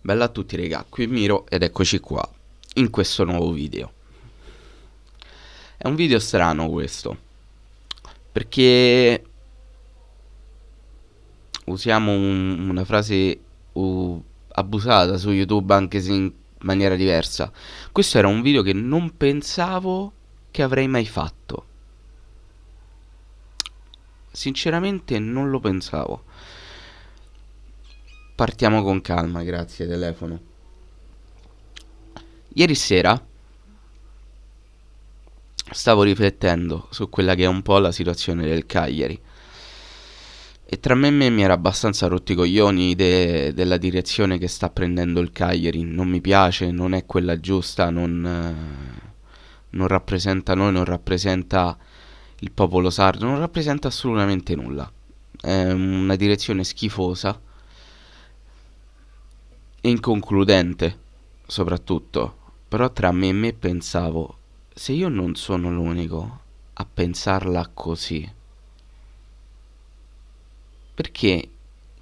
Bella a tutti raga, qui Miro ed eccoci qua, in questo nuovo video. È un video strano questo, perché usiamo una frase abusata su YouTube anche se in maniera diversa. Questo era un video che non pensavo che avrei mai fatto. Sinceramente non lo pensavo. Partiamo con calma, grazie telefono. Ieri sera stavo riflettendo su quella che è un po' la situazione del Cagliari. E tra me e me mi era abbastanza rotti i coglioni della direzione che sta prendendo il Cagliari. Non mi piace, non è quella giusta, non rappresenta noi, non rappresenta il popolo sardo, non rappresenta assolutamente nulla. È una direzione schifosa e inconcludente, soprattutto. Però tra me e me pensavo, se io non sono l'unico a pensarla così, perché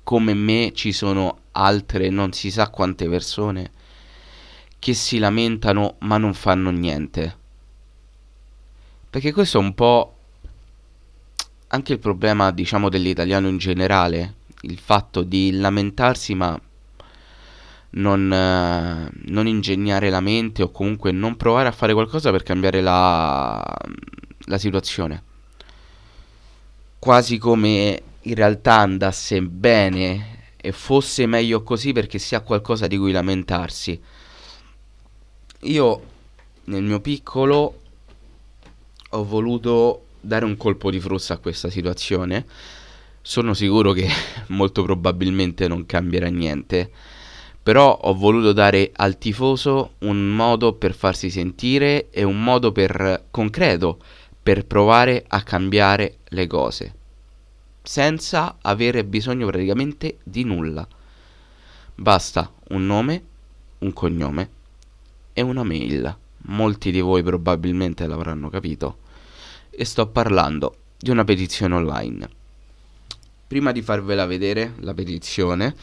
come me ci sono altre non si sa quante persone che si lamentano ma non fanno niente? Perché questo è un po' anche il problema, diciamo, dell'italiano in generale, il fatto di lamentarsi ma non ingegnare la mente o comunque non provare a fare qualcosa per cambiare la situazione. Quasi come in realtà andasse bene e fosse meglio così perché si ha qualcosa di cui lamentarsi. Io nel mio piccolo ho voluto dare un colpo di frusta a questa situazione. Sono sicuro che molto probabilmente non cambierà niente, però ho voluto dare al tifoso un modo per farsi sentire e un modo per concreto per provare a cambiare le cose, senza avere bisogno praticamente di nulla. Basta un nome, un cognome e una mail. Molti di voi probabilmente l'avranno capito. E sto parlando di una petizione online. Prima di farvela vedere la petizione,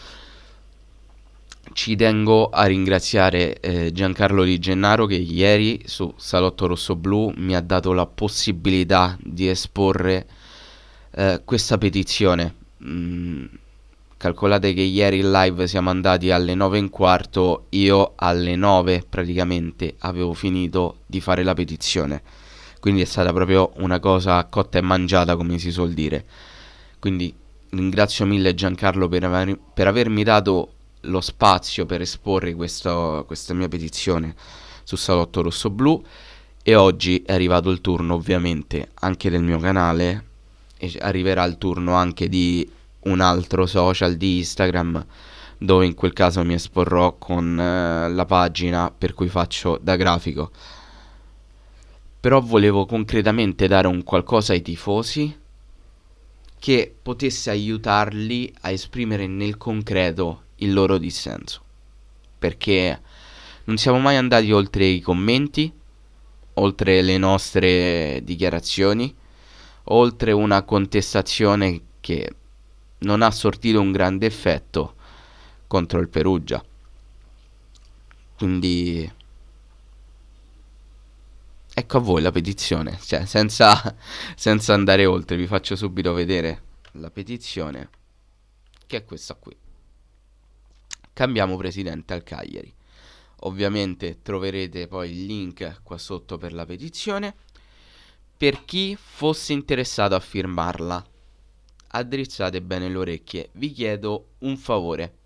ci tengo a ringraziare Giancarlo Di Gennaro che ieri su Salotto Rosso Blu mi ha dato la possibilità di esporre questa petizione. Calcolate che ieri in live siamo andati alle 9 e un quarto, io alle 9 praticamente avevo finito di fare la petizione. Quindi è stata proprio una cosa cotta e mangiata, come si suol dire. Quindi ringrazio mille Giancarlo per avermi dato lo spazio per esporre questa mia petizione su Salotto Rosso Blu. E oggi è arrivato il turno ovviamente anche del mio canale e arriverà il turno anche di un altro social di Instagram, dove in quel caso mi esporrò con la pagina per cui faccio da grafico. Però volevo concretamente dare un qualcosa ai tifosi che potesse aiutarli a esprimere nel concreto il loro dissenso. Perché non siamo mai andati oltre i commenti, oltre le nostre dichiarazioni, oltre una contestazione che non ha sortito un grande effetto contro il Perugia. Quindi ecco a voi la petizione, cioè senza andare oltre, vi faccio subito vedere la petizione, che è questa qui. Cambiamo presidente al Cagliari. Ovviamente troverete poi il link qua sotto per la petizione. Per chi fosse interessato a firmarla, addrizzate bene le orecchie, vi chiedo un favore.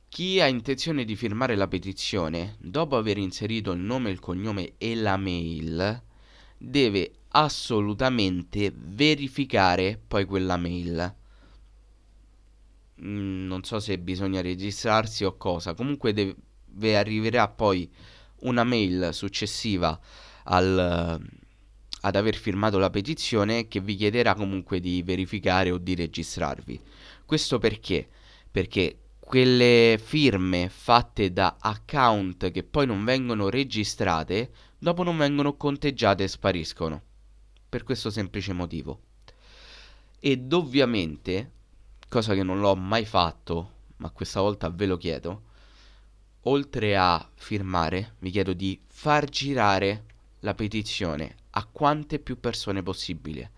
Chi ha intenzione di firmare la petizione, dopo aver inserito il nome, il cognome e la mail, deve assolutamente verificare poi quella mail. Non so se bisogna registrarsi o cosa. Comunque arriverà poi una mail successiva ad aver firmato la petizione che vi chiederà comunque di verificare o di registrarvi. Questo perché? Perché quelle firme fatte da account che poi non vengono registrate, dopo non vengono conteggiate e spariscono. Per questo semplice motivo. Ed ovviamente, cosa che non l'ho mai fatto, ma questa volta ve lo chiedo, oltre a firmare, vi chiedo di far girare la petizione a quante più persone possibile.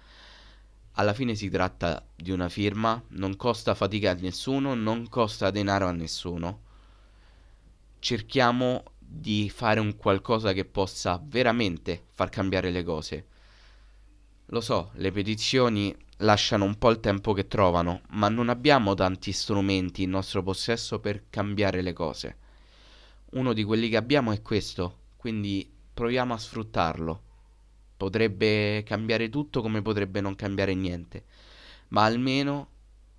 Alla fine si tratta di una firma, non costa fatica a nessuno, non costa denaro a nessuno. Cerchiamo di fare un qualcosa che possa veramente far cambiare le cose. Lo so, le petizioni lasciano un po' il tempo che trovano, ma non abbiamo tanti strumenti in nostro possesso per cambiare le cose. Uno di quelli che abbiamo è questo, quindi proviamo a sfruttarlo. Potrebbe cambiare tutto come potrebbe non cambiare niente, ma almeno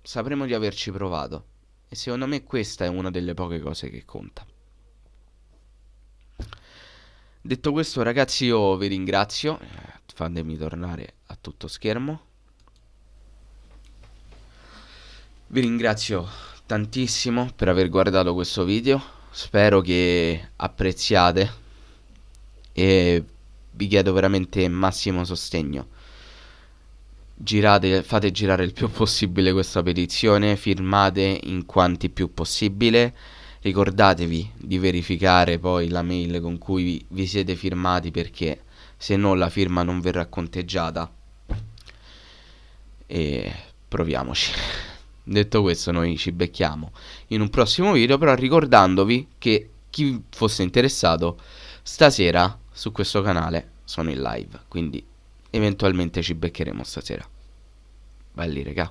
sapremo di averci provato. E secondo me questa è una delle poche cose che conta. Detto questo, ragazzi, io vi ringrazio. Fatemi tornare a tutto schermo. Vi ringrazio tantissimo per aver guardato questo video. Spero che apprezziate e vi chiedo veramente massimo sostegno. Fate girare il più possibile questa petizione, firmate in quanti più possibile. Ricordatevi di verificare poi la mail con cui vi siete firmati, perché se no la firma non verrà conteggiata. E proviamoci. Detto questo, noi ci becchiamo in un prossimo video, però ricordandovi che chi fosse interessato, stasera su questo canale sono in live, quindi eventualmente ci beccheremo stasera. Belli, raga.